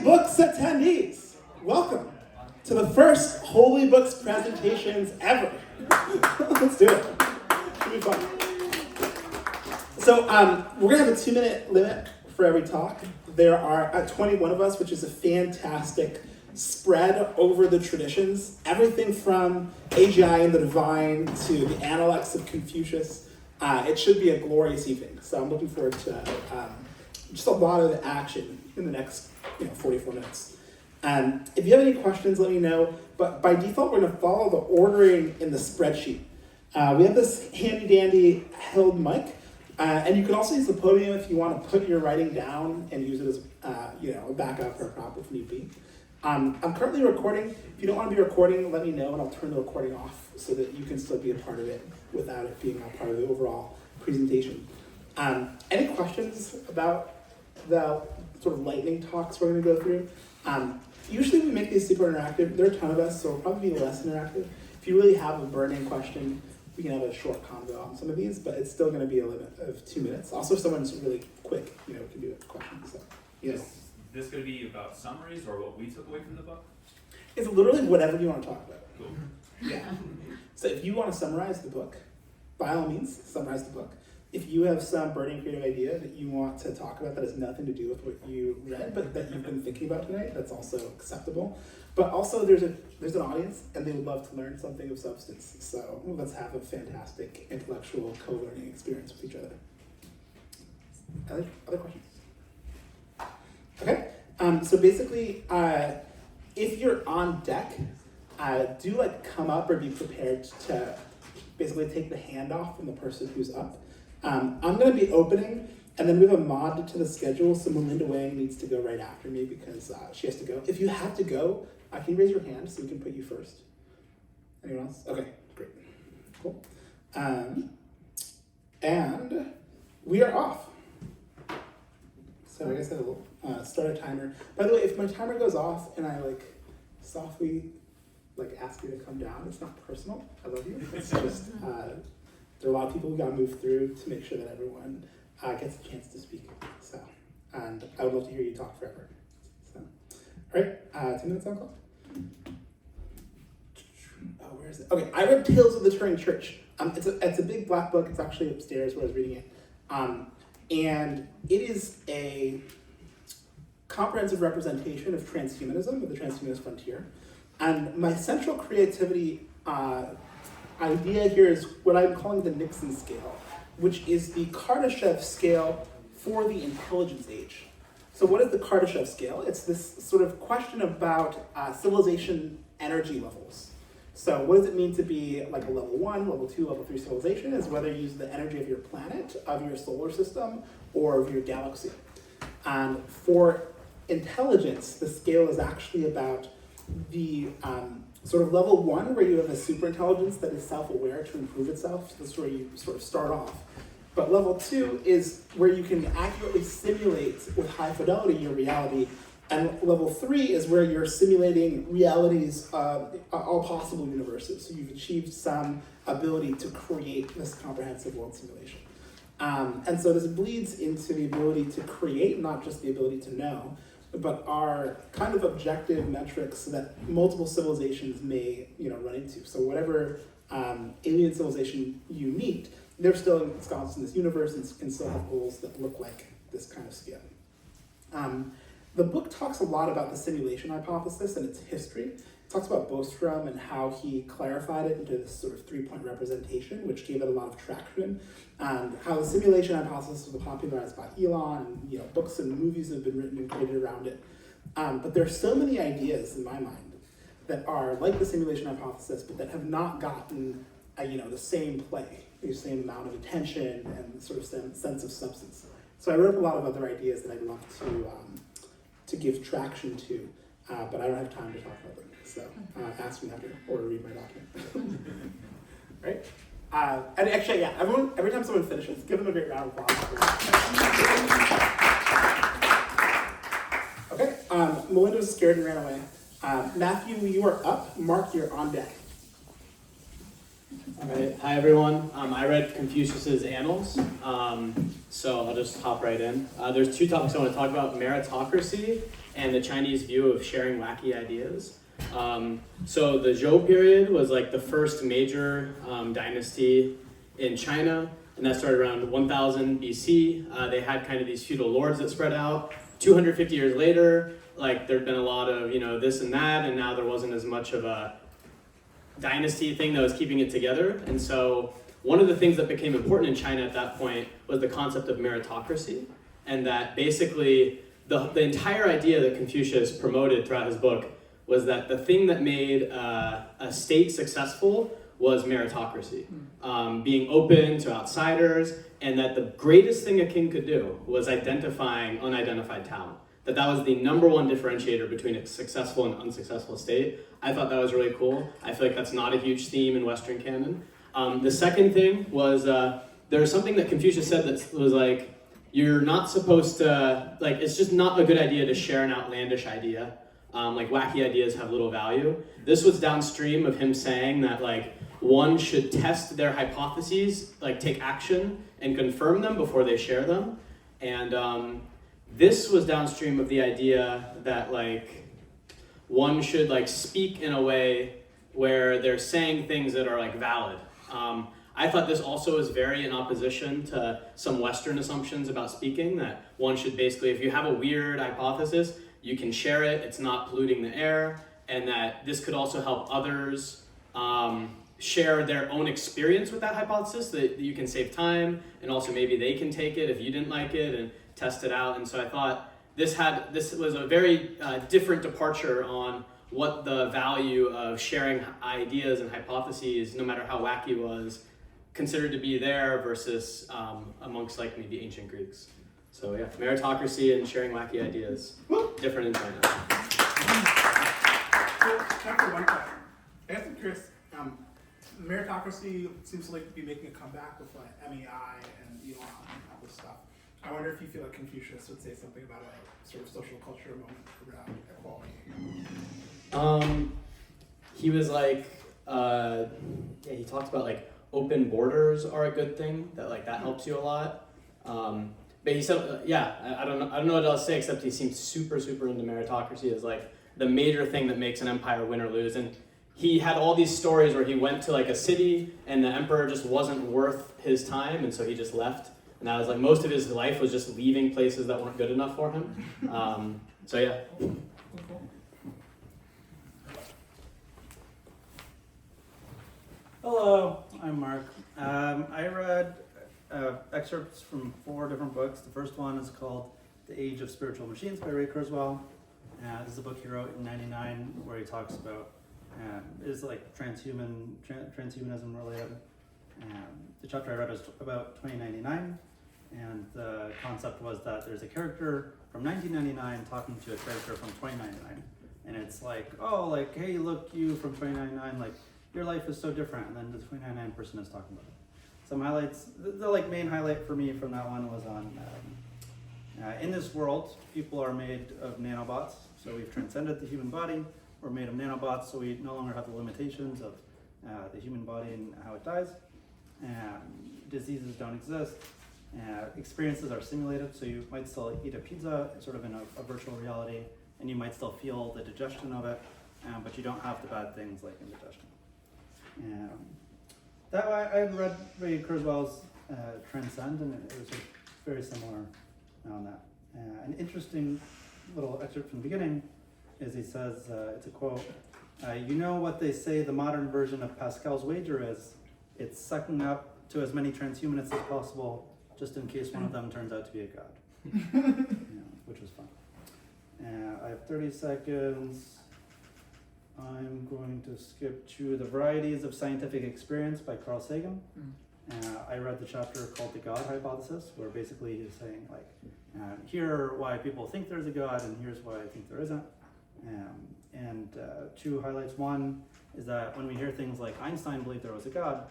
Books attendees, welcome to the first Holy Books presentations ever. Let's do it. It'll be fun. So we're gonna have a 2-minute limit for every talk. There are 21 of us, which is a fantastic spread over the traditions. Everything from AGI and the Divine to the Analects of Confucius. It should be a glorious evening. So I'm looking forward to just a lot of action in the next 44 minutes. If you have any questions, let me know. But by default, we're going to follow the ordering in the spreadsheet. We have this handy-dandy held mic. And you can also use the podium if you want to put your writing down and use it as a backup or a prop if need be. I'm currently recording. If you don't want to be recording, let me know and I'll turn the recording off so that you can still be a part of it without it being a part of the overall presentation. Any questions about the sort of lightning talks we're going to go through? Usually we make these super interactive. There are a ton of us, so it'll probably be less interactive. If you really have a burning question, we can have a short convo on some of these, but it's still going to be a limit of 2 minutes. Also, if someone's really quick, we can do a question. So, Is this going to be about summaries or what we took away from the book? It's literally whatever you want to talk about. Cool. Yeah. So if you want to summarize the book, by all means, summarize the book. If you have some burning creative idea that you want to talk about that has nothing to do with what you read, but that you've been thinking about tonight, that's also acceptable. But also there's an audience and they would love to learn something of substance. So let's have a fantastic intellectual co-learning experience with each other. Other questions? Okay. So basically, if you're on deck, do come up or be prepared to basically take the hand off from the person who's up. I'm going to be opening, and then we have a mod to the schedule, so Melinda Wang needs to go right after me because she has to go. If you have to go, can you raise your hand so we can put you first? Anyone else? Okay, great. Cool. And we are off. So I guess I will start a timer. By the way, if my timer goes off and I softly ask you to come down, it's not personal. I love you. It's just there are a lot of people who got to move through to make sure that everyone gets a chance to speak. So, and I would love to hear you talk forever. So, all right, 2 minutes on clock. Oh, where is it? Okay, I read Tales of the Turing Church. It's a big black book. It's actually upstairs where I was reading it. And it is a comprehensive representation of transhumanism, of the transhumanist frontier. And my central creativity idea here is what I'm calling the Nixon scale, which is the Kardashev scale for the intelligence age. So what is the Kardashev scale? It's this sort of question about civilization energy levels. So what does it mean to be a level 1, level 2, level 3 civilization is whether you use the energy of your planet, of your solar system, or of your galaxy. And for intelligence, the scale is actually about the sort of level 1 where you have a super intelligence that is self-aware to improve itself. So that's where you sort of start off. But level 2 is where you can accurately simulate with high fidelity your reality. And level 3 is where you're simulating realities of all possible universes. So you've achieved some ability to create this comprehensive world simulation. And so this bleeds into the ability to create, not just the ability to know, but are kind of objective metrics that multiple civilizations may run into. So whatever alien civilization you meet, they're still ensconced in this universe and can still have goals that look like this kind of scale. The book talks a lot about the simulation hypothesis and its history. It talks about Bostrom and how he clarified it into this sort of 3-point representation, which gave it a lot of traction, and how the simulation hypothesis was popularized by Elon, and books and movies have been written and created around it. But there are so many ideas in my mind that are like the simulation hypothesis, but that have not gotten the same play, the same amount of attention and sort of sense of substance. So I wrote up a lot of other ideas that I'd love to give traction to, but I don't have time to talk about them. So ask me after or read my document. Right? And actually, yeah, every time someone finishes, give them a great round of applause. Okay, Melinda was scared and ran away. Matthew, you are up. Mark, you're on deck. All right. Hi, everyone. I read Confucius's Annals, so I'll just hop right in. There's 2 topics I want to talk about: meritocracy and the Chinese view of sharing wacky ideas. So the Zhou period was like the first major dynasty in China, and that started around 1000 BC. They had kind of these feudal lords that spread out. 250 years later, like there'd been a lot of, this and that, and now there wasn't as much of a dynasty thing that was keeping it together. And so one of the things that became important in China at that point was the concept of meritocracy, and that basically the entire idea that Confucius promoted throughout his book was that the thing that made a state successful was meritocracy, being open to outsiders, and that the greatest thing a king could do was identifying unidentified talent. That was the number one differentiator between a successful and unsuccessful state. I thought that was really cool. I feel like that's not a huge theme in Western canon. The second thing was there was something that Confucius said that was like, you're not supposed to, it's just not a good idea to share an outlandish idea. Wacky ideas have little value. This was downstream of him saying that one should test their hypotheses, take action and confirm them before they share them. And this was downstream of the idea that one should speak in a way where they're saying things that are valid. I thought this also is very in opposition to some Western assumptions about speaking, that one should basically, if you have a weird hypothesis, you can share it, it's not polluting the air, and that this could also help others share their own experience with that hypothesis, that you can save time, and also maybe they can take it if you didn't like it and test it out. And so I thought this was a very different departure on what the value of sharing ideas and hypotheses, no matter how wacky it was, considered to be there versus amongst maybe ancient Greeks. So yeah, meritocracy and sharing wacky ideas, different in China. So, time for one question. I guess I'm curious, meritocracy seems to be making a comeback with MEI and Elon and all this stuff. I wonder if you feel like Confucius would say something about a sort of social culture moment around equality. He was he talked about open borders are a good thing, that helps you a lot. But he said, I don't know what else to say, except he seems super, super into meritocracy as the major thing that makes an empire win or lose. And he had all these stories where he went to a city and the emperor just wasn't worth his time, and so he just left. And that was most of his life was just leaving places that weren't good enough for him. So yeah. Hello, I'm Mark. I read excerpts from 4 different books. The first one is called The Age of Spiritual Machines by Ray Kurzweil. This is a book he wrote in '99 where he talks about is transhumanism related. The chapter I read was about 2099, and the concept was that there's a character from 1999 talking to a character from 2099, and it's hey, look, you from 2099, your life is so different, and then the 2099 person is talking about it. Some highlights, the main highlight for me from that one was on in this world, people are made of nanobots, so we've transcended the human body. We're made of nanobots, so we no longer have the limitations of the human body and how it dies. Diseases don't exist. Experiences are simulated, so you might still eat a pizza, sort of in a virtual reality, and you might still feel the digestion of it, but you don't have the bad things like indigestion. I read Ray Kurzweil's Transcend, and it was very similar on that. An interesting little excerpt from the beginning is he says, it's a quote, you know what they say the modern version of Pascal's wager is? It's sucking up to as many transhumanists as possible, just in case one of them turns out to be a god. Which was fun. I have 30 seconds. I'm going to skip to The Varieties of Scientific Experience by Carl Sagan. I read the chapter called The God Hypothesis, where basically he's saying here are why people think there's a God, and here's why I think there isn't. Two highlights. One is that when we hear things like Einstein believed there was a God,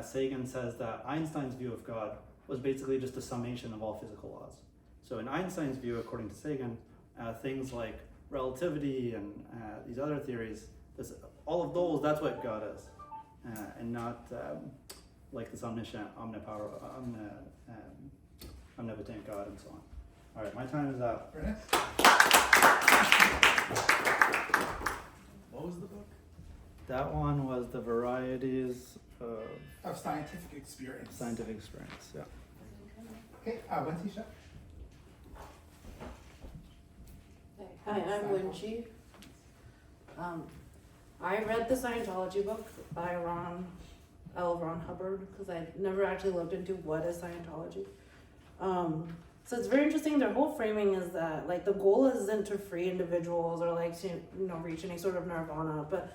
Sagan says that Einstein's view of God was basically just a summation of all physical laws. So in Einstein's view, according to Sagan, things like relativity and these other theories, all of those, that's what God is, and not like this omniscient, omnipotent God and so on. All right, my time is up. Very nice. What was the book? That one was the varieties of Of scientific experience. scientific experience. Yeah. Okay, Wenqi Shao. Hi, I'm Wenqi. I read the Scientology book by Ron Hubbard because I never actually looked into what is Scientology. So it's very interesting. Their whole framing is that like the goal isn't to free individuals or like to reach any sort of nirvana, but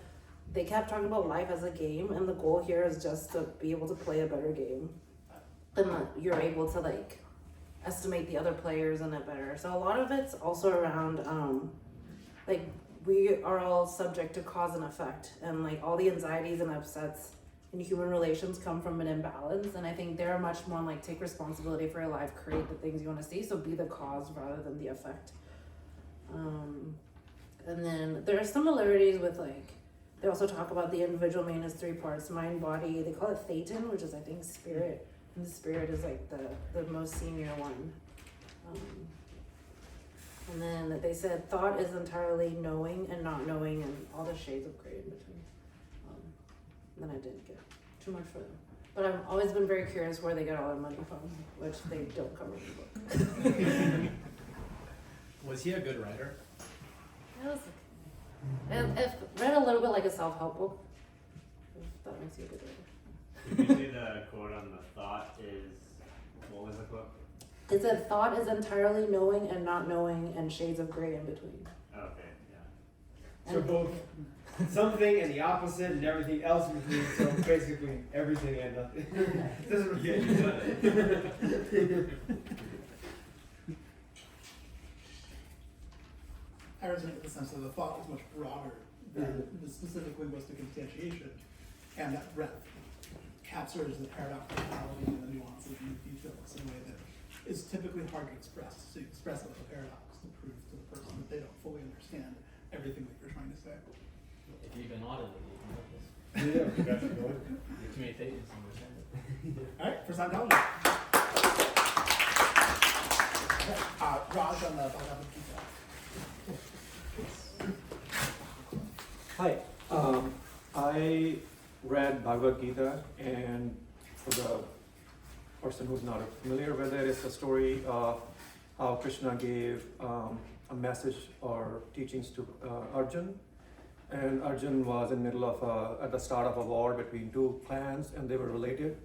they kept talking about life as a game, and the goal here is just to be able to play a better game, and that you're able to like estimate the other players in it better. So a lot of it's also around like we are all subject to cause and effect, and like all the anxieties and upsets in human relations come from an imbalance. And I think they're much more like take responsibility for your life, create the things you want to see, so be the cause rather than the effect. And then there are similarities with like they also talk about the individual being as 3 parts: mind, body. They call it Thetan, which is I think spirit. And the spirit is like the most senior one. And then they said thought is entirely knowing and not knowing and all the shades of gray in between. Then I didn't get too much for them. But I've always been very curious where they get all their money from, which they don't cover in the book. Was he a good writer? It was okay. It read a little bit like a self-help book, if that makes you a good reader. Did you say the quote on the thought is, what was the quote? It said thought is entirely knowing and not knowing and shades of gray in between. Okay, yeah. So And- both something and the opposite and everything else in between, so basically everything and nothing. Doesn't Yeah, you got it. I resonate with the sense that the thought is much broader than the specifically linguistic instantiation, and that breadth captures the paradoxicality and the nuances and the details in a way that is typically hard to express. So you express it with a paradox to prove to the person that they don't fully understand everything that you're trying to say. If you've been audited, you can help us. Yeah, we got you going. You're too many Thetans to understand it. All right, for Scientology. Okay, Raj on the Bhagavad Gita. Hi, I read Bhagavad Gita, and for the person who's not familiar with it, it's a story of how Krishna gave a message or teachings to Arjun. And Arjun was in the middle of at the start of a war between 2 clans, and they were related.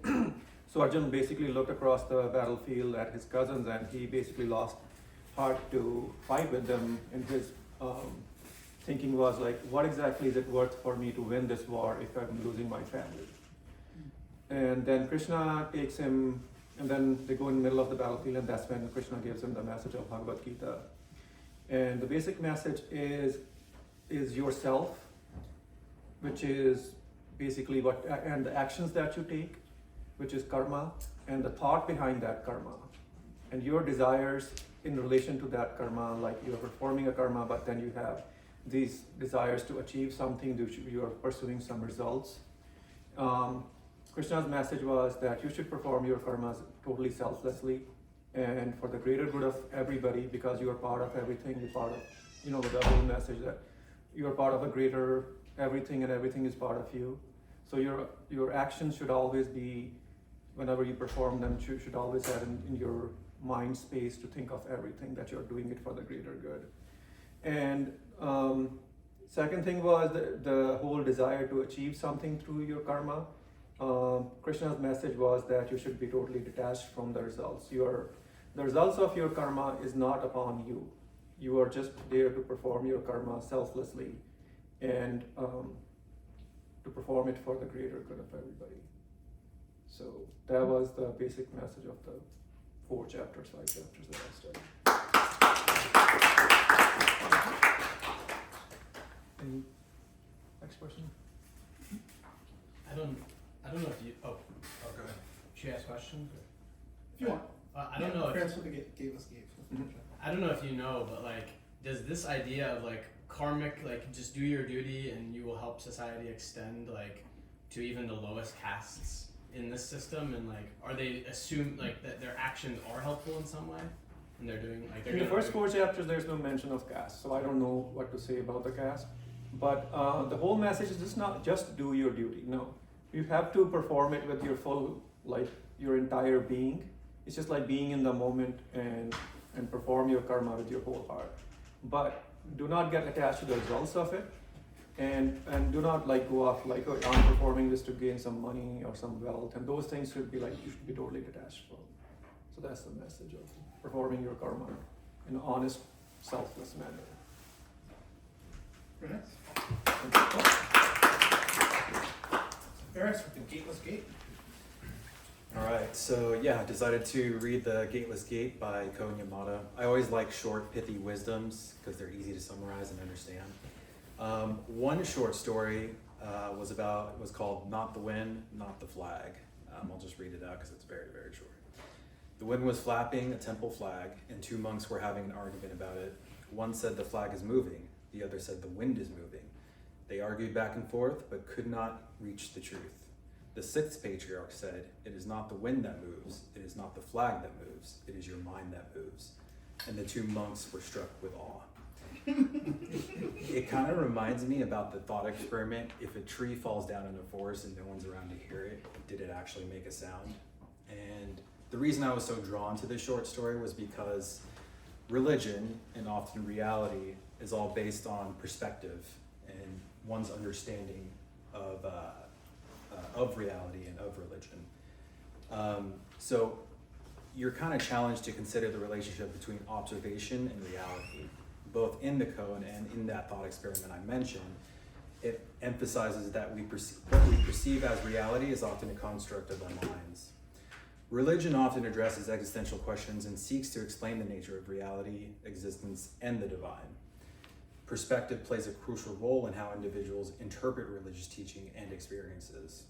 So Arjun basically looked across the battlefield at his cousins, and he basically lost heart to fight with them. And his thinking was like, what exactly is it worth for me to win this war if I'm losing my family? And then Krishna takes him, and then they go in the middle of the battlefield, and that's when Krishna gives him the message of Bhagavad Gita. And the basic message is yourself, which is basically what, and the actions that you take, which is karma, and the thought behind that karma, and your desires in relation to that karma, like you're performing a karma, but then you have these desires to achieve something, you are pursuing some results. Krishna's message was that you should perform your karmas totally selflessly and for the greater good of everybody, because you are part of everything. You're part of, the whole message that you are part of a greater everything, and everything is part of you. So your actions should always be, whenever you perform them, should always have in your mind space to think of everything, that you're doing it for the greater good. And second thing was the whole desire to achieve something through your karma. Krishna's message was that you should be totally detached from the results. The results of your karma is not upon you. You are just there to perform your karma selflessly and to perform it for the greater good of everybody. So that was the basic message of the 5 chapters that I studied. Any next question? I don't know if you. Oh, go ahead. Should I ask questions? If you want. I don't know. Parents gave us. I don't know if you know, but like, does this idea of like karmic, like just do your duty and you will help society extend like to even the lowest castes in this system, and like, are they assume like that their actions are helpful in some way? and they're doing like they're In the gonna first 4 chapters, there's no mention of caste, so I don't know what to say about the caste. But the whole message is just not just do your duty. No, you have to perform it with your full, like your entire being. It's just like being in the moment and perform your karma with your whole heart. But do not get attached to the results of it, and do not like go off like, oh, I'm performing this to gain some money or some wealth, and those things should be like you should be totally detached from. So that's the message of performing your karma in an honest, selfless manner. Very nice. Faris with the Gateless Gate. All right, so yeah, I decided to read The Gateless Gate by Koun Yamada. I always like short, pithy wisdoms because they're easy to summarize and understand. One short story was called Not the Wind, Not the Flag. I'll just read it out because it's very, very short. The wind was flapping a temple flag, and 2 monks were having an argument about it. One said the flag is moving, the other said the wind is moving. They argued back and forth, but could not reach the truth. The 6th patriarch said, it is not the wind that moves, it is not the flag that moves, it is your mind that moves. And the 2 monks were struck with awe. It kind of reminds me about the thought experiment. If a tree falls down in a forest and no one's around to hear it, did it actually make a sound? And the reason I was so drawn to this short story was because religion, and often reality, is all based on perspective and one's understanding of reality and of religion. So you're kind of challenged to consider the relationship between observation and reality, both in the Koun and in that thought experiment I mentioned. It emphasizes that what we perceive as reality is often a construct of our minds. Religion often addresses existential questions and seeks to explain the nature of reality, existence, and the divine. Perspective plays a crucial role in how individuals interpret religious teaching and experiences.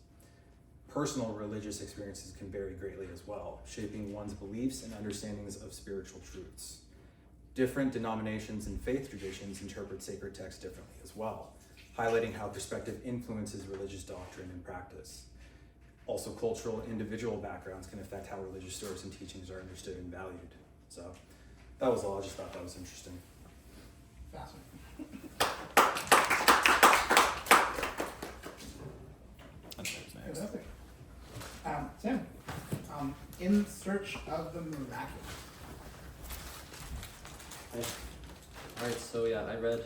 Personal religious experiences can vary greatly as well, shaping one's beliefs and understandings of spiritual truths. Different denominations and faith traditions interpret sacred texts differently as well, highlighting how perspective influences religious doctrine and practice. Also, cultural individual backgrounds can affect how religious stories and teachings are understood and valued. So that was all. I just thought that was interesting. Fascinating. Fantastic. Sam, In Search of the Miraculous. Alright, so yeah, I read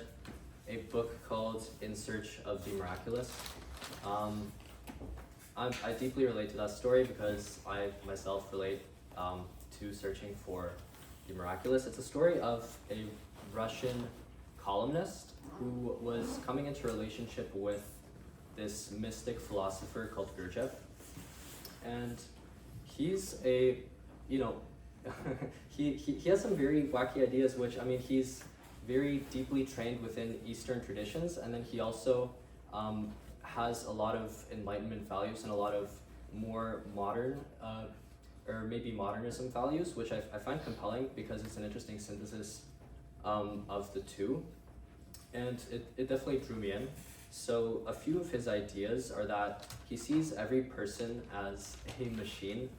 a book called In Search of the Miraculous. I deeply relate to that story because I myself relate to searching for the miraculous. It's a story of a Russian columnist who was coming into a relationship with this mystic philosopher called Gurdjieff. And he's a, he has some very wacky ideas, which, I mean, he's very deeply trained within Eastern traditions, and then he also has a lot of Enlightenment values and a lot of more modern, or maybe modernism values, which I find compelling because it's an interesting synthesis of the two. And it definitely drew me in. So a few of his ideas are that he sees every person as a machine,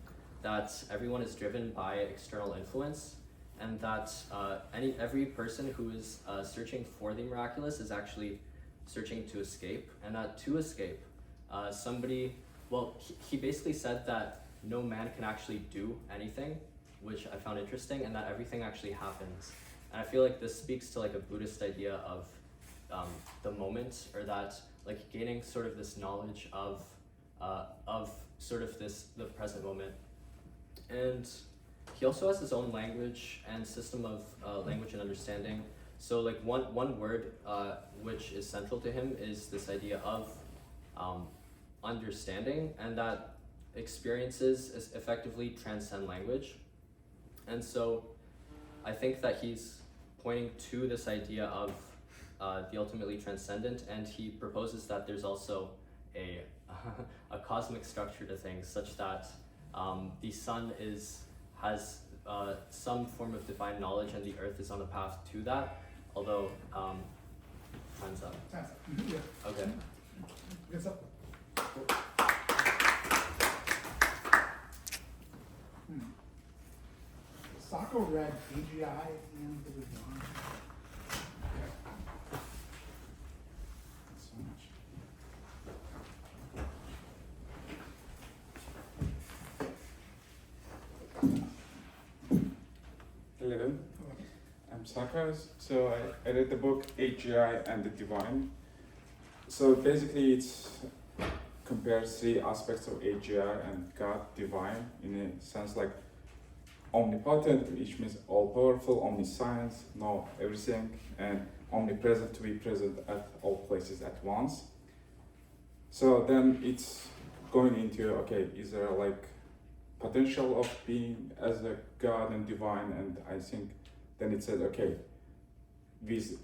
that everyone is driven by external influence, and that every person who is searching for the miraculous is actually searching to escape, and that to escape, he basically said that no man can actually do anything, which I found interesting, and that everything actually happens. And I feel like this speaks to like a Buddhist idea of the moment, or that like gaining sort of this knowledge of sort of the present moment. And he also has his own language and system of language and understanding. So like one word which is central to him is this idea of understanding, and that experiences effectively transcend language. And so I think that he's pointing to this idea of the ultimately transcendent, and he proposes that there's also a cosmic structure to things, such that the sun has some form of divine knowledge, and the earth is on the path to that. Although, time's up. Time's up. Mm-hmm. Yeah. Okay. Good stuff. Sako read AGI and the Divine. Thanks so much. 11. I'm Sako. So I read the book AGI and the Divine. So basically it compares three aspects of AGI and God, divine, in a sense like omnipotent, which means all powerful, omniscience, know everything, and omnipresent, to be present at all places at once. So then it's going into, okay, is there like potential of being as a God and divine? And I think then it said, okay,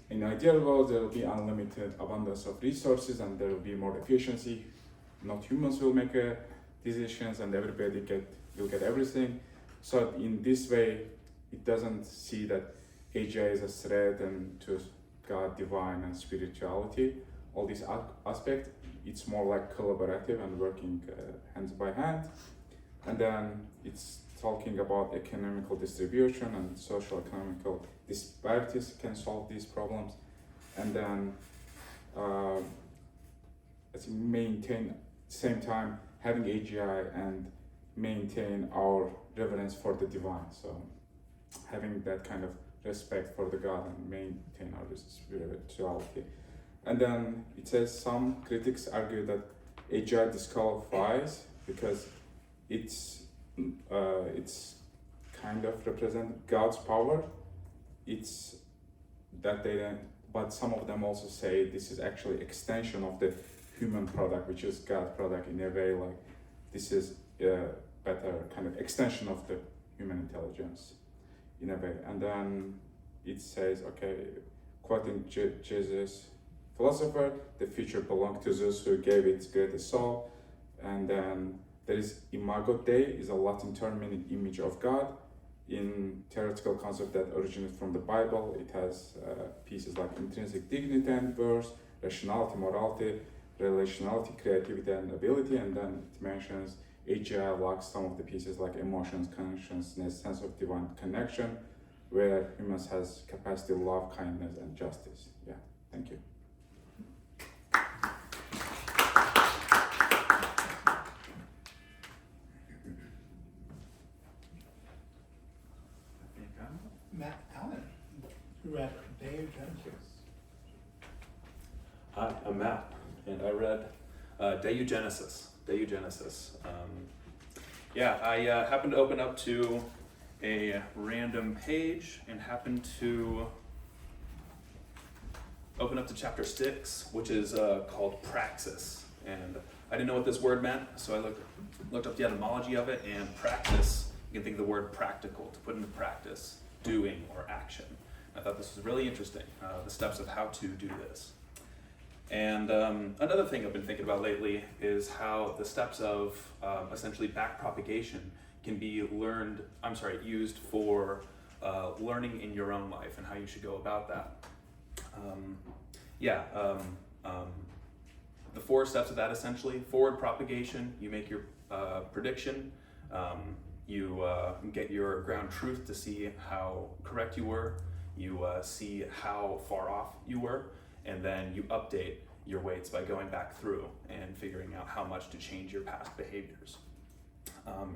in ideal world there will be unlimited abundance of resources and there will be more efficiency. Not humans will make decisions and everybody will get everything. So in this way, it doesn't see that AGI is a threat and to God, divine, and spirituality. All these aspects, it's more like collaborative and working hands by hand. And then it's talking about economical distribution and social economical disparities can solve these problems. And then maintain, same time, having AGI and maintain our reverence for the divine. So having that kind of respect for the God and maintain our spirituality. And then it says some critics argue that AGI disqualifies because it's kind of represent God's power. It's that they don't, but some of them also say this is actually extension of the human product, which is God's product in a way, like this is a better kind of extension of the human intelligence in a way. And then it says, okay, quoting Jesus' philosopher, the future belonged to Zeus who gave its greatest soul. And then there is imago Dei, is a Latin term meaning image of God. In theoretical concept that originates from the Bible, it has pieces like intrinsic dignity and worth, rationality, morality, relationality, creativity, and ability. And then it mentions AGI lacks some of the pieces like emotions, consciousness, sense of divine connection, where humans has capacity, love, kindness, and justice. Yeah, thank you. Matt Allen, who read Deugenesis. Hi, I'm Matt, and I read Deugenesis. I happened to open up to a random page and happened to open up to chapter 6, which is called praxis. And I didn't know what this word meant, so I looked up the etymology of it, and praxis, you can think of the word practical, to put into practice, doing or action. I thought this was really interesting, the steps of how to do this. And another thing I've been thinking about lately is how the steps of essentially backpropagation can be used for learning in your own life and how you should go about that. The 4 steps of that essentially: forward propagation, you make your prediction, you get your ground truth to see how correct you were, you see how far off you were, and then you update your weights by going back through and figuring out how much to change your past behaviors.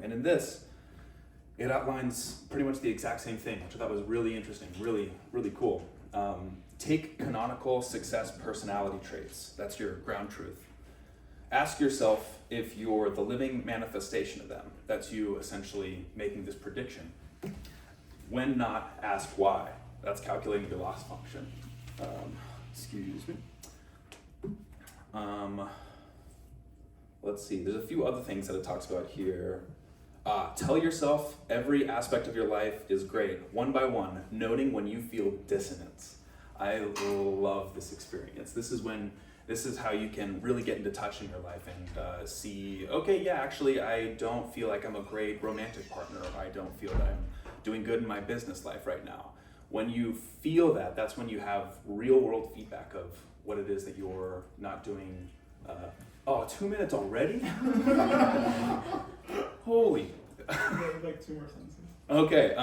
And in this, it outlines pretty much the exact same thing, which I thought was really interesting, really, really cool. Take canonical success personality traits. That's your ground truth. Ask yourself if you're the living manifestation of them. That's you essentially making this prediction. When not, ask why. That's calculating your loss function. Excuse me. Let's see, there's a few other things that it talks about here. Tell yourself every aspect of your life is great, one by one, noting when you feel dissonance. I love this experience. This is how you can really get into touch in your life and see, okay, yeah, actually, I don't feel like I'm a great romantic partner, or I don't feel that I'm doing good in my business life right now. When you feel that, that's when you have real world feedback of what it is that you're not doing. 2 minutes already? Holy. Like 2 more sentences. Okay,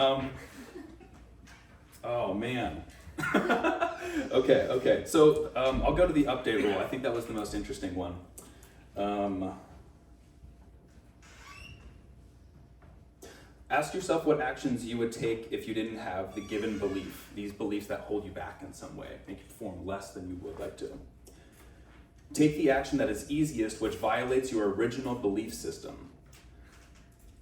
Oh man. Okay. So I'll go to the update rule. I think that was the most interesting one. Ask yourself what actions you would take if you didn't have the given belief, these beliefs that hold you back in some way, make you perform less than you would like to. Take the action that is easiest, which violates your original belief system.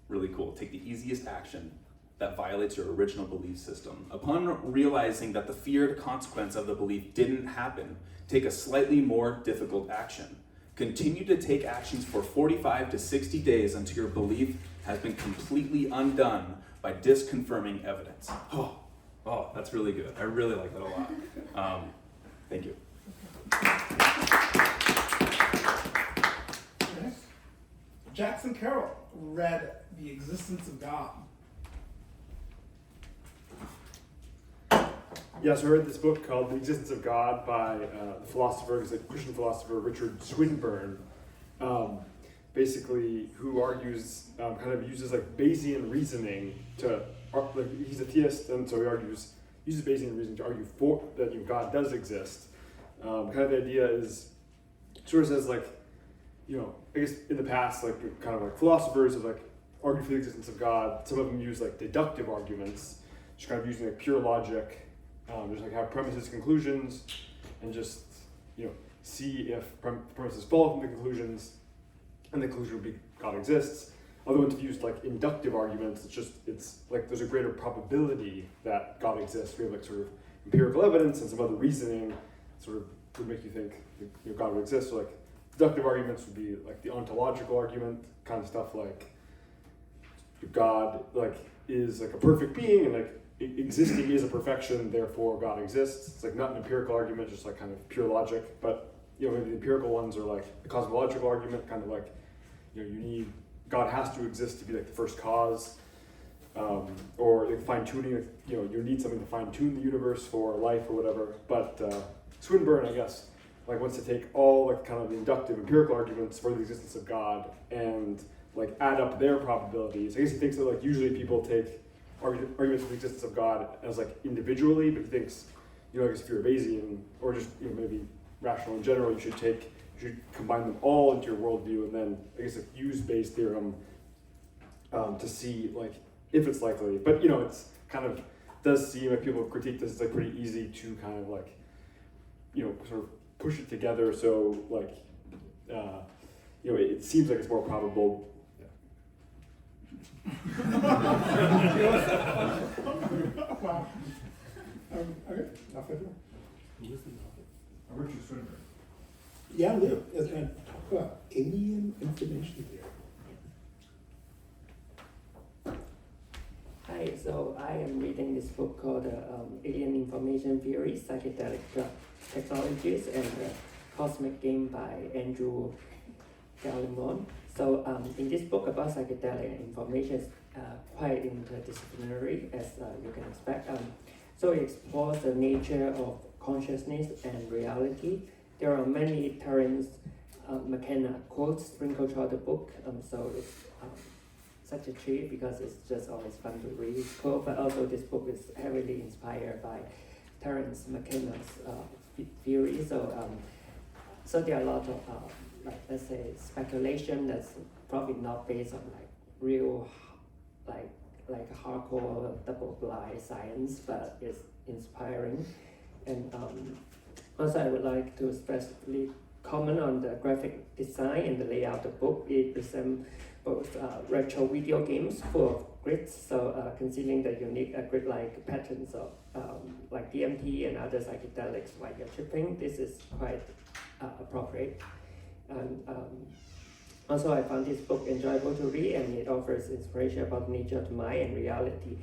Really cool. Take the easiest action that violates your original belief system. Upon realizing that the feared consequence of the belief didn't happen, take a slightly more difficult action. Continue to take actions for 45 to 60 days until your belief has been completely undone by disconfirming evidence. Oh, that's really good. I really like that a lot. Thank you. Okay. Jackson Carroll read The Existence of God. Yeah, so I read this book called The Existence of God by the philosopher, he's a Christian philosopher, Richard Swinburne, basically who argues, kind of uses like Bayesian reasoning to, like he's a theist, and so he uses Bayesian reasoning to argue for that God does exist. Kind of the idea is, sort of says like, I guess in the past, like kind of like philosophers have like argued for the existence of God. Some of them use like deductive arguments, just kind of using like pure logic. Just like have premises, conclusions, and just see if premises follow from the conclusions, and the conclusion would be God exists. Other ones have used like inductive arguments. It's like there's a greater probability that God exists. We have like sort of empirical evidence and some other reasoning, sort of would make you think God would exist. So like deductive arguments would be like the ontological argument, kind of stuff like God like is like a perfect being and like existing is a perfection, therefore God exists. It's like not an empirical argument, just like kind of pure logic. But maybe the empirical ones are like the cosmological argument, kind of like you need God has to exist to be like the first cause, or like fine tuning. You need something to fine tune the universe for life or whatever. But Swinburne, I guess, like wants to take all like kind of the inductive empirical arguments for the existence of God and like add up their probabilities. I guess he thinks that like usually people take arguments for the existence of God as like individually, but he thinks, I guess if you're a Bayesian or just maybe rational in general, you should combine them all into your worldview and then I guess like use Bayes' theorem to see like if it's likely. But it's kind of does seem like people critique this. It's like pretty easy to kind of like sort of push it together. So like it seems like it's more probable. Wow. Okay, off I go. Richard Swinburne. Yeah, Lou is going to talk about alien information theory. Hi, so I am reading this book called Alien Information Theory, Psychedelic Drug Technologies and the Cosmic Game by Andrew Gallimore. So in this book about psychedelic information is quite interdisciplinary, as you can expect. So it explores the nature of consciousness and reality. There are many Terence McKenna quotes sprinkled throughout the book, so it's such a treat because it's just always fun to read quote, but also this book is heavily inspired by Terence McKenna's theory. So there are a lot of like let's say speculation that's probably not based on like real like hardcore double-blind science, but it's inspiring. And also I would like to especially comment on the graphic design and the layout of the book. It resembles both retro video games full of grids, so considering the unique grid-like patterns of like DMT and other psychedelics while you're tripping, this is quite appropriate. And also I found this book enjoyable to read, and it offers inspiration about the nature of the mind and reality.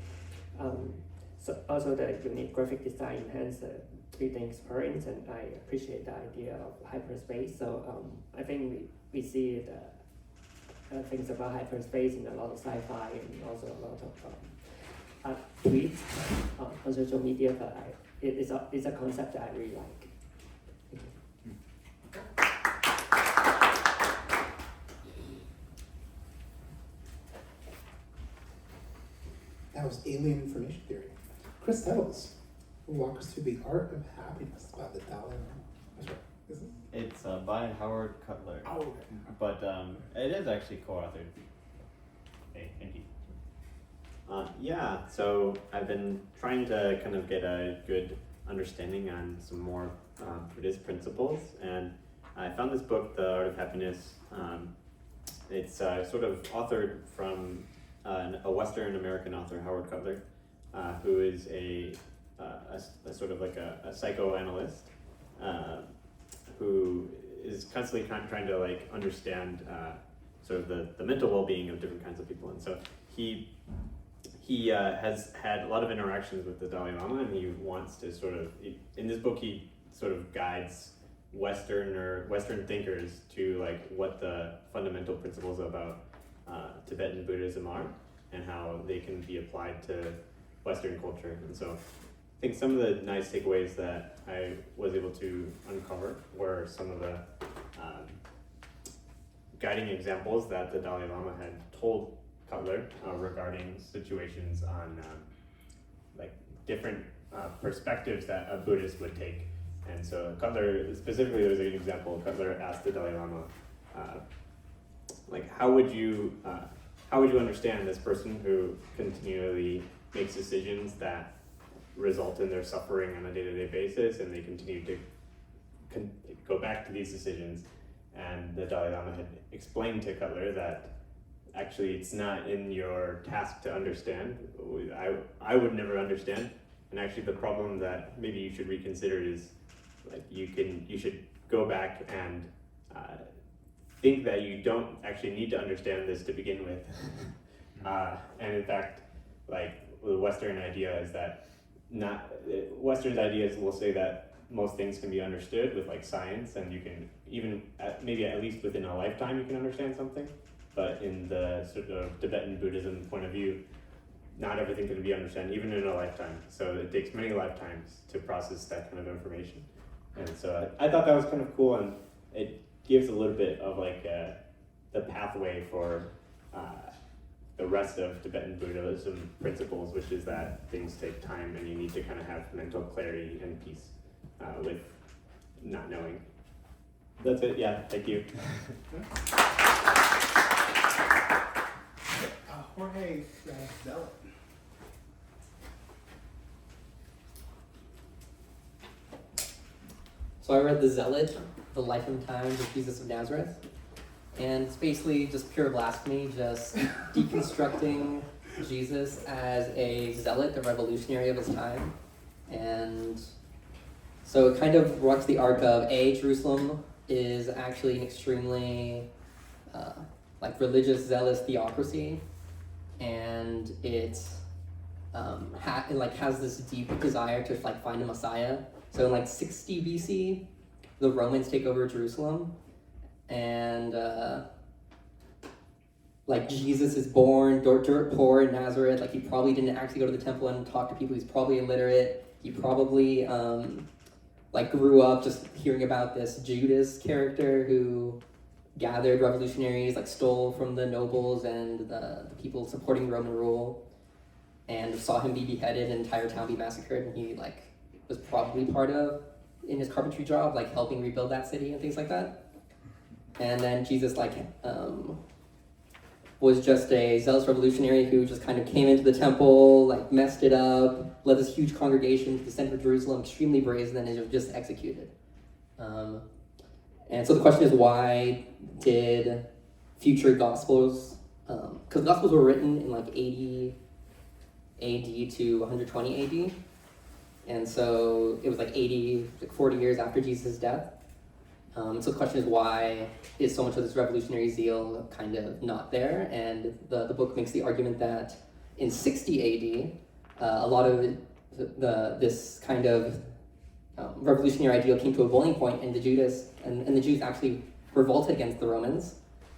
So also the unique graphic design enhances the reading experience, and I appreciate the idea of hyperspace. So I think we see the things about hyperspace in a lot of sci-fi and also a lot of tweets on social media, but it's a concept that I really like. That was alien information theory. Chris Settles walk us through the art of happiness by the Dalai Lama. That's right. Is it? It's by Howard Cutler. Oh, okay. But it is actually co-authored. Hey, thank you. Yeah, so I've been trying to kind of get a good understanding on some more Buddhist principles, and I found this book, The Art of Happiness. It's sort of authored from a Western American author, Howard Cutler, who is a sort of like a psychoanalyst who is constantly trying to like understand sort of the mental well-being of different kinds of people. And so he has had a lot of interactions with the Dalai Lama, and he wants to sort of, in this book he sort of guides Western thinkers to like what the fundamental principles about Tibetan Buddhism are and how they can be applied to Western culture. And so I think some of the nice takeaways that I was able to uncover were some of the guiding examples that the Dalai Lama had told Cutler regarding situations on like different perspectives that a Buddhist would take. And so Cutler, specifically, there was an example. Cutler asked the Dalai Lama, like, how would you understand this person who continually makes decisions that result in their suffering on a day-to-day basis, and they continue to go back to these decisions? And the Dalai Lama had explained to Cutler that actually it's not in your task to understand. I would never understand. And actually the problem that maybe you should reconsider is like you should go back and think that you don't actually need to understand this to begin with. And in fact, like the Western idea is that Western's ideas will say that most things can be understood with like science, and you can even maybe at least within a lifetime you can understand something. But in the sort of Tibetan Buddhism point of view, not everything can be understood even in a lifetime. So it takes many lifetimes to process that kind of information. And so I thought that was kind of cool, and it gives a little bit of like the pathway for the rest of Tibetan Buddhism principles, which is that things take time and you need to kind of have mental clarity and peace with not knowing. That's it, yeah, thank you. Jorge, Zealot. So I read The Zealot, The Life and Times of Jesus of Nazareth, and it's basically just pure blasphemy, just deconstructing Jesus as a zealot, a revolutionary of his time. And so it kind of walks the arc of Jerusalem is actually an extremely like religious, zealous theocracy, and it has this deep desire to like find a Messiah. So in like 60 BC, the Romans take over Jerusalem, and like Jesus is born dirt poor in Nazareth. Like he probably didn't actually go to the temple and talk to people. He's probably illiterate. He probably like grew up just hearing about this Judas character who gathered revolutionaries, like stole from the nobles and the people supporting Roman rule, and saw him be beheaded and entire town be massacred. And he like was probably part of, in his carpentry job, like helping rebuild that city and things like that. And then Jesus like was just a zealous revolutionary who just kind of came into the temple, like messed it up, led this huge congregation to the center of Jerusalem, extremely brazen, and was just executed. And so the question is, why did future Gospels, because Gospels were written in like 80 AD to 120 AD, and so it was like 40 years after Jesus' death. So the question is, why is so much of this revolutionary zeal kind of not there? And the book makes the argument that in 60 AD, a lot of this kind of revolutionary ideal came to a boiling point, and the Jews actually revolted against the Romans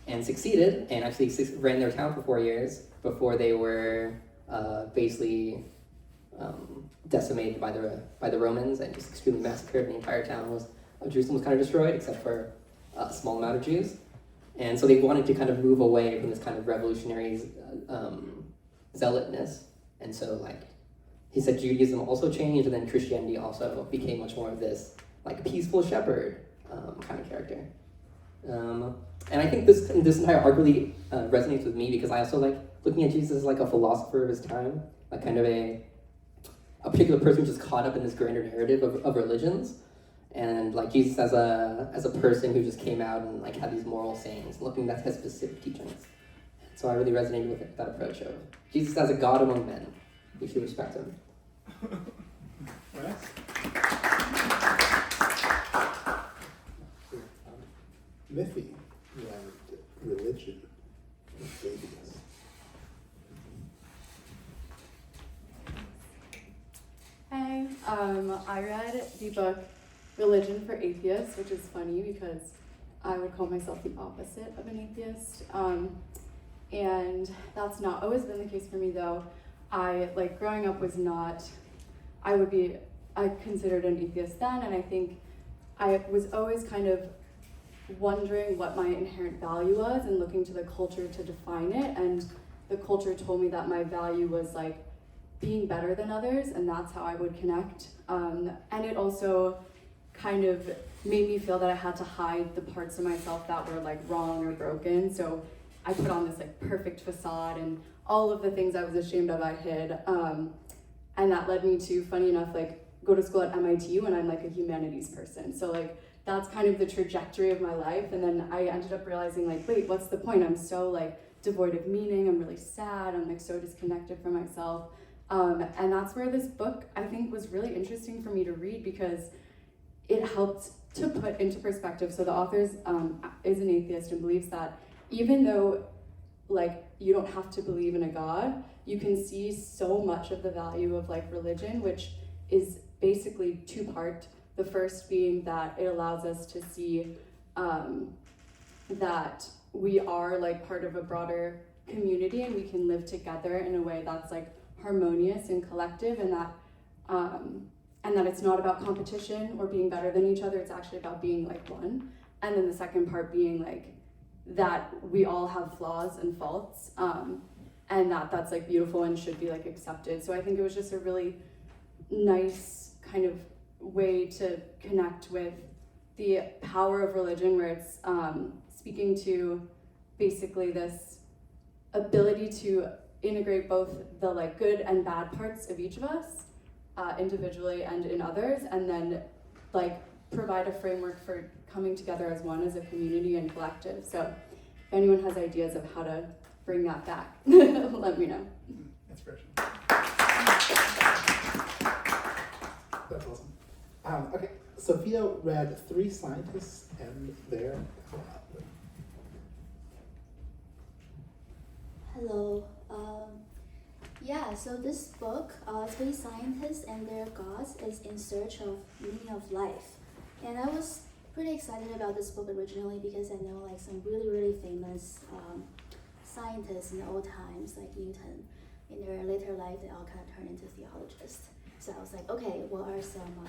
and succeeded, and actually ran their town for 4 years before they were basically decimated by the Romans and just extremely massacred. And the entire town of Jerusalem was kind of destroyed, except for a small amount of Jews. And so they wanted to kind of move away from this kind of revolutionary zealotness. And so like he said Judaism also changed, and then Christianity also became much more of this like peaceful shepherd kind of character. And I think this entire arc really resonates with me because I also like looking at Jesus as like a philosopher of his time, like kind of a particular person just caught up in this grander narrative of religions, and like Jesus as a person who just came out and like had these moral sayings, looking at his specific teachings. So I really resonated with that approach of Jesus as a God among men. We should respect him. Miffy, you have religion and atheism. Hi, I read the book Religion for Atheists, which is funny because I would call myself the opposite of an atheist. And that's not always been the case for me though. I, like, growing up was not, I considered an atheist then, and I think I was always kind of wondering what my inherent value was and looking to the culture to define it, and the culture told me that my value was like being better than others, and that's how I would connect. And it also kind of made me feel that I had to hide the parts of myself that were like wrong or broken. So I put on this like perfect facade, and all of the things I was ashamed of I hid. And that led me to, funny enough, like go to school at MIT when I'm like a humanities person. So like that's kind of the trajectory of my life. And then I ended up realizing like, wait, what's the point? I'm so like devoid of meaning. I'm really sad. I'm like so disconnected from myself. And that's where this book, I think, was really interesting for me to read because it helped to put into perspective. So the author is an atheist and believes that even though like you don't have to believe in a God, you can see so much of the value of like religion, which is basically two-part. The first being that it allows us to see that we are like part of a broader community and we can live together in a way that's like harmonious and collective, and that it's not about competition or being better than each other. It's actually about being like one. And then the second part being like that we all have flaws and faults, and that's like beautiful and should be like accepted. So I think it was just a really nice kind of way to connect with the power of religion, where it's speaking to basically this ability to integrate both the like good and bad parts of each of us individually and in others, and then like provide a framework for coming together as one, as a community and collective. So if anyone has ideas of how to bring that back, let me know. Inspiration. That's awesome. Okay, Sophia read 3 Scientists and Their God. Hello. Yeah, so this book, 3 Scientists and Their Gods, is in search of meaning of life. And I was pretty excited about this book originally because I know like some really, really famous scientists in the old times, like Newton. In their later life, they all kind of turned into theologists. So I was like, okay, what are some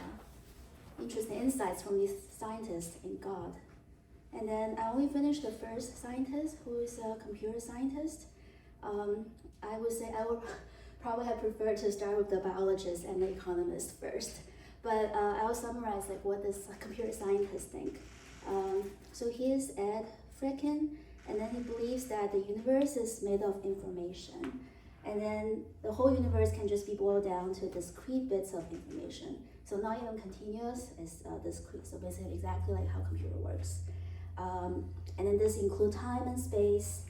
interesting insights from these scientists in God? And then I only finished the first scientist, who is a computer scientist. I would say I would probably have preferred to start with the biologist and the economist first. But I'll summarize like what does a computer scientist think. So he is Ed Freckin, and then he believes that the universe is made of information. And then the whole universe can just be boiled down to discrete bits of information. So not even continuous, it's discrete. So basically exactly like how a computer works. And then this includes time and space.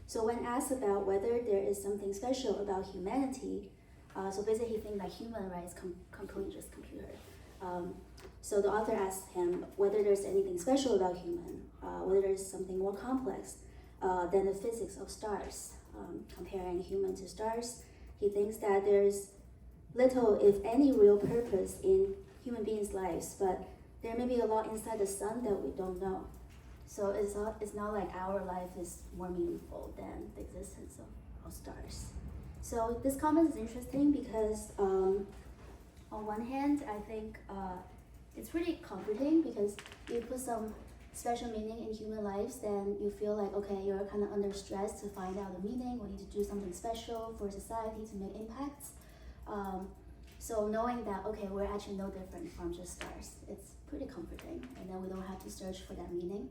So when asked about whether there is something special about humanity, so basically he thinks that human, right, is completely just computer. So the author asked him whether there's anything special about human, whether there's something more complex than the physics of stars. Comparing human to stars, he thinks that there's little, if any, real purpose in human beings' lives, but there may be a lot inside the sun that we don't know. So it's not like our life is more meaningful than the existence of stars. So this comment is interesting because on one hand, I think it's pretty comforting because you put some special meaning in human lives, then you feel like, okay, you're kind of under stress to find out the meaning, we need to do something special for society to make impacts. So knowing that, okay, we're actually no different from just stars, it's pretty comforting, and then we don't have to search for that meaning.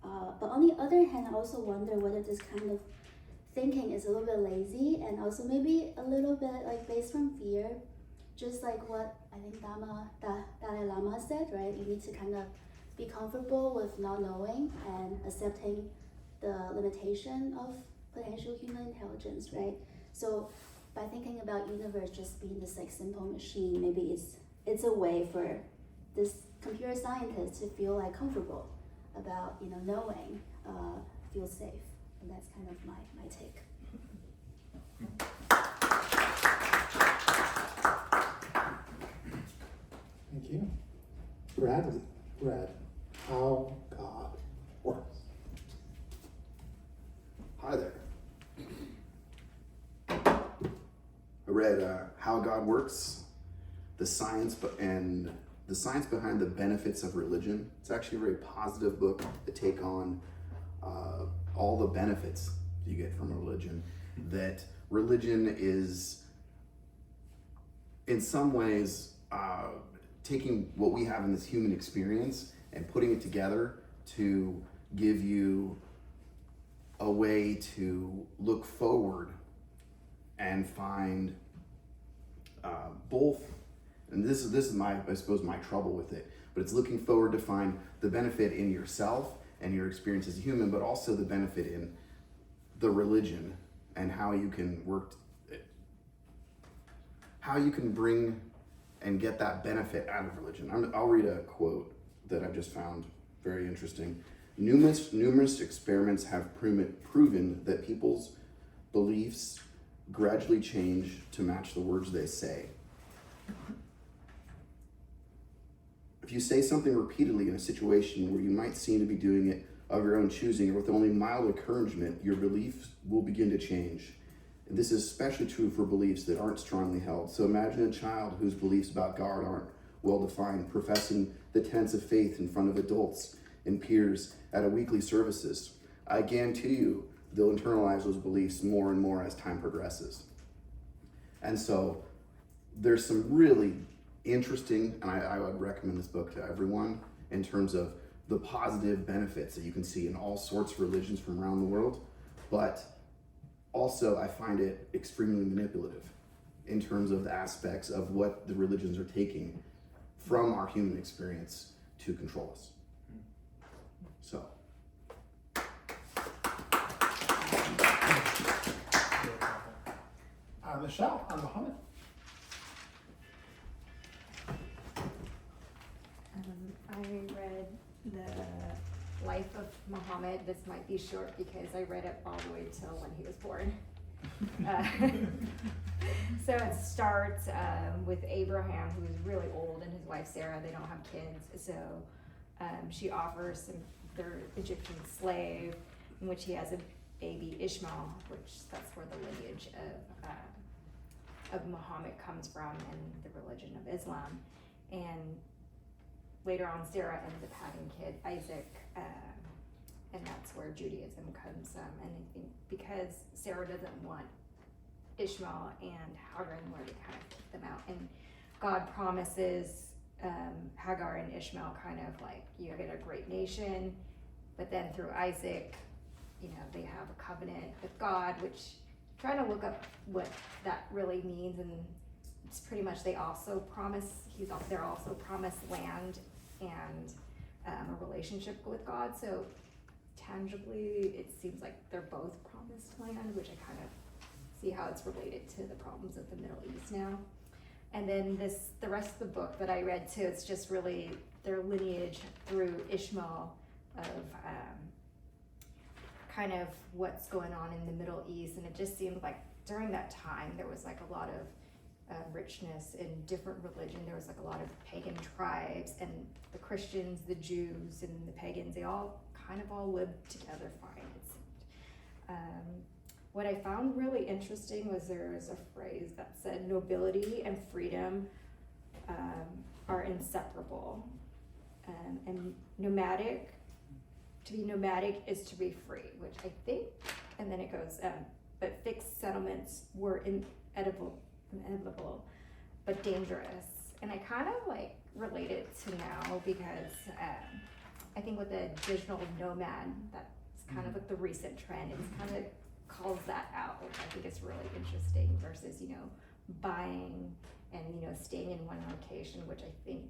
But on the other hand, I also wonder whether this kind of thinking is a little bit lazy and also maybe a little bit like based from fear, just like what I think Dalai Lama said, right? You need to kind of be comfortable with not knowing and accepting the limitation of potential human intelligence, right? So by thinking about universe just being this like simple machine, maybe it's a way for this computer scientist to feel like comfortable about knowing, feel safe, and that's kind of my take. Thank you. Brad, how God works. Hi there. I read How God Works, the science behind the benefits of religion. It's actually a very positive book to take on all the benefits you get from religion. That religion is, in some ways, taking what we have in this human experience and putting it together to give you a way to look forward and find both, and this is my trouble with it, but it's looking forward to find the benefit in yourself and your experience as a human, but also the benefit in the religion and how you can how you can bring and get that benefit out of religion. I'll read a quote that I just found very interesting. Numerous experiments have proven that people's beliefs gradually change to match the words they say. If you say something repeatedly in a situation where you might seem to be doing it of your own choosing or with only mild encouragement, your beliefs will begin to change. And this is especially true for beliefs that aren't strongly held. So imagine a child whose beliefs about God aren't well defined, professing the tenets of faith in front of adults and peers at a weekly services. I guarantee you, they'll internalize those beliefs more and more as time progresses. And so there's some really interesting, and I would recommend this book to everyone in terms of the positive benefits that you can see in all sorts of religions from around the world. But also I find it extremely manipulative in terms of the aspects of what the religions are taking from our human experience to control us. So. Michelle, on Muhammad. I read the life of Muhammad. This might be short because I read it all the way till when he was born. So it starts with Abraham, who is really old, and his wife Sarah. They don't have kids, so she offers their Egyptian slave, in which he has a baby Ishmael, which that's where the lineage of Muhammad comes from and the religion of Islam. And later on, Sarah ends up having kid Isaac, and that's where Judaism comes from. And I think because Sarah doesn't want Ishmael and Hagar anymore, they kind of kick them out. And God promises Hagar and Ishmael kind of like, you get a great nation, but then through Isaac, they have a covenant with God, which trying to look up what that really means, and it's pretty much they're also promised land and a relationship with God. So tangibly, it seems like they're both promised land, which I kind of see how it's related to the problems of the Middle East now. And then the rest of the book that I read too, it's just really their lineage through Ishmael of kind of what's going on in the Middle East. And it just seemed like during that time there was like a lot of richness in different religion. There was like a lot of pagan tribes, and the Christians, the Jews, and the pagans, they all lived together fine, it seemed. What I found really interesting was there was a phrase that said nobility and freedom are inseparable, and to be nomadic is to be free, which I think, and then it goes, but fixed settlements were inevitable, but dangerous. And I kind of like relate it to now because I think with the digital nomad, that's kind of like the recent trend. It's kind of calls that out, which I think is really interesting versus, buying and, staying in one location, which I think,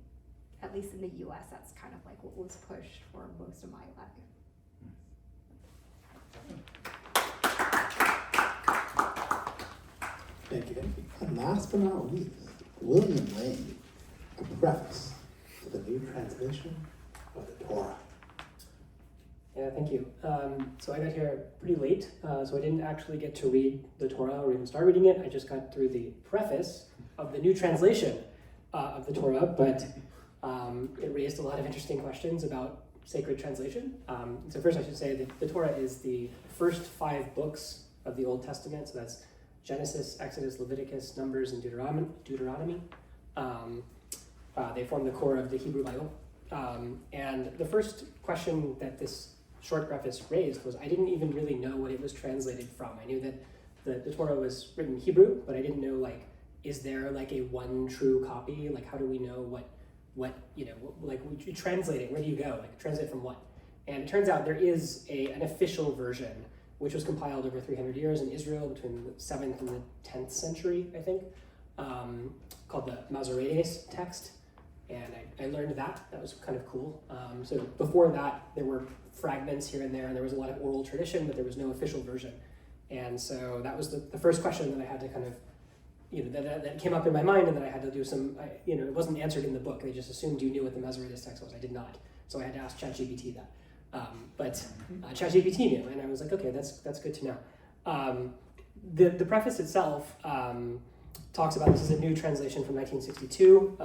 at least in the US, that's kind of like what was pushed for most of my life. Thank you. And last but not least, William Lane, a preface to the new translation of the Torah. Yeah, thank you. So I got here pretty late, so I didn't actually get to read the Torah or even start reading it. I just got through the preface of the new translation of the Torah, but it raised a lot of interesting questions about sacred translation. So first I should say that the Torah is the first 5 books of the Old Testament, so that's Genesis, Exodus, Leviticus, Numbers, and Deuteronomy. They form the core of the Hebrew Bible. And the first question that this short preface raised was I didn't even really know what it was translated from. I knew that the Torah was written in Hebrew, but I didn't know, is there a one true copy? How do we know what you're translating? Where do you go? Translate from what? And it turns out there is an official version, which was compiled over 300 years in Israel between the 7th and the 10th century, I think, called the Masoretes text. And I learned that. That was kind of cool. So before that, there were fragments here and there, and there was a lot of oral tradition, but there was no official version. And so that was the first question that I had to kind of, that came up in my mind, and that I had to do some, it wasn't answered in the book. They just assumed you knew what the Masoretes text was. I did not. So I had to ask ChatGPT that. But ChatGPT knew, and I was like, okay, that's good to know. The preface itself talks about this is a new translation from 1962.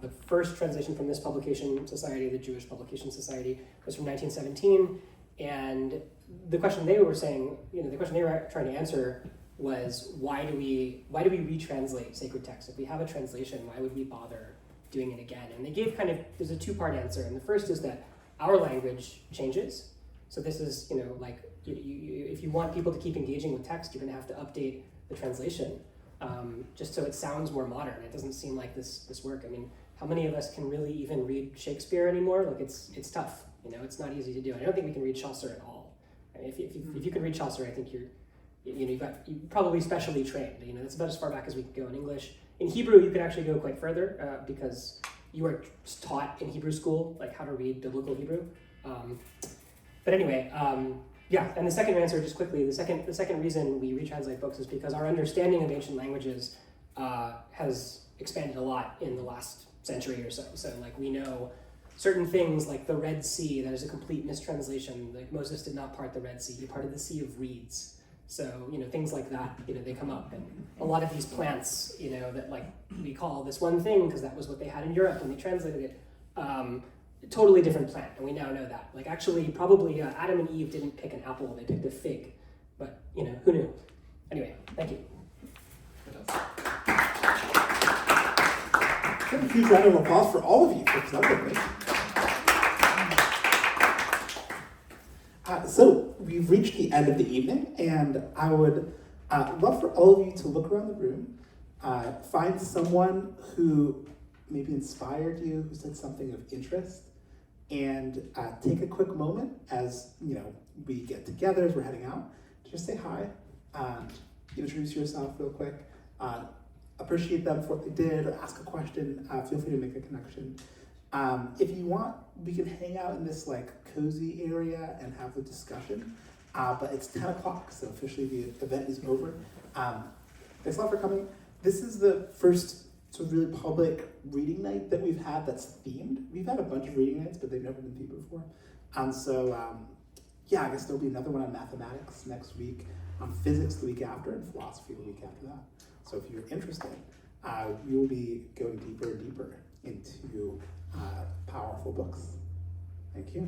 The first translation from this publication society, the Jewish Publication Society, was from 1917. And the question they were saying, the question they were trying to answer was why do we retranslate sacred texts? If we have a translation, why would we bother doing it again? And they gave there's a 2-part answer. And the first is that our language changes. So this is, if you want people to keep engaging with text, you're gonna have to update the translation. Just so it sounds more modern. It doesn't seem like this work. I mean, how many of us can really even read Shakespeare anymore? It's tough. It's not easy to do. I don't think we can read Chaucer at all. If you can read Chaucer, I think you're probably specially trained. That's about as far back as we can go in English. In Hebrew, you can actually go quite further because you are taught in Hebrew school how to read biblical Hebrew. But anyway. Yeah, and the second answer, just quickly, the second reason we retranslate books is because our understanding of ancient languages has expanded a lot in the last century or so. So we know certain things like the Red Sea, that is a complete mistranslation. Moses did not part the Red Sea, he parted the Sea of Reeds. So, things like that, they come up. And a lot of these plants, that we call this one thing because that was what they had in Europe when they translated it. Totally different plant, and we now know that. Actually, probably Adam and Eve didn't pick an apple, they picked a fig. But, who knew? Anyway, thank you. A huge round of applause for all of you for presenting. So we've reached the end of the evening, and I would love for all of you to look around the room, find someone who maybe inspired you, who said something of interest, and take a quick moment as we get together, as we're heading out, to just say hi, introduce yourself real quick, appreciate them for what they did, ask a question, feel free to make a connection. If you want, we can hang out in this cozy area and have a discussion, but it's 10 o'clock, so officially the event is over. Thanks a lot for coming. This is the first sort of really public reading night that we've had that's themed. We've had a bunch of reading nights, but they've never been themed before. And so, I guess there'll be another one on mathematics next week, on physics the week after, and philosophy the week after that. So if you're interested, we will be going deeper and deeper into powerful books. Thank you.